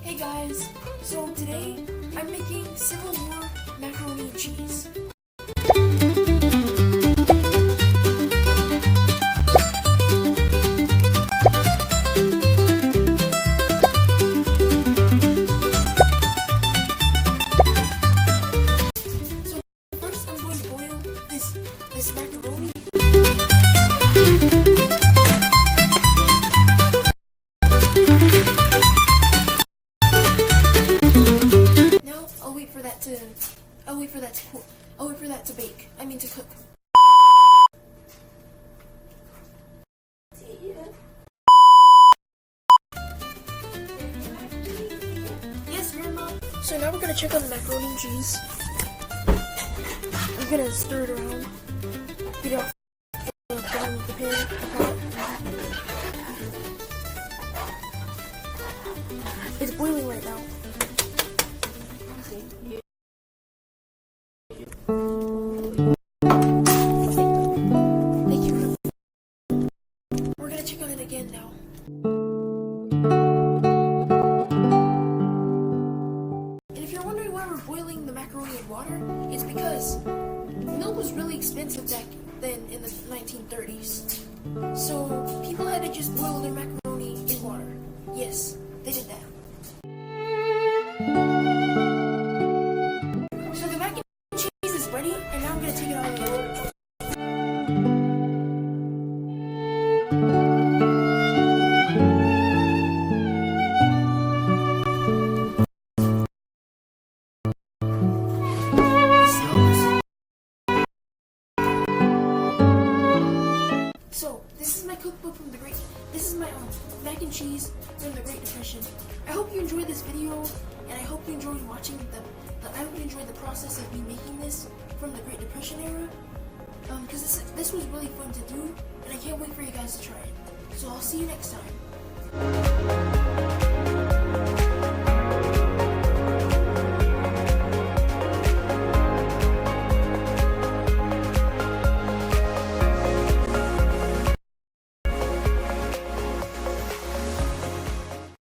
Hey guys, so today I'm making Civil War macaroni and cheese. So first I'm going to boil this macaroni. I'll wait for that to bake. I mean to cook. Yes, Grandma. So now we're gonna check on the macaroni and cheese. We're gonna stir it around. Get it off the bottom of the pan. It's boiling right now. Thank you. We're gonna check on it again now. And if you're wondering why we're boiling the macaroni in water, it's because milk was really expensive back then in the 1930s. So people had to just boil their macaroni in water. Yes, they did that. So the mac and cheese is ready, and now I'm gonna take it out of the oven. So this is my cookbook from the Great. This is my mac and cheese from the Great Depression. I hope you enjoyed this video, and I hope you enjoyed watching I hope you enjoyed the process of me making this from the Great Depression era. Because this was really fun to do, and I can't wait for you guys to try it. So I'll see you next time.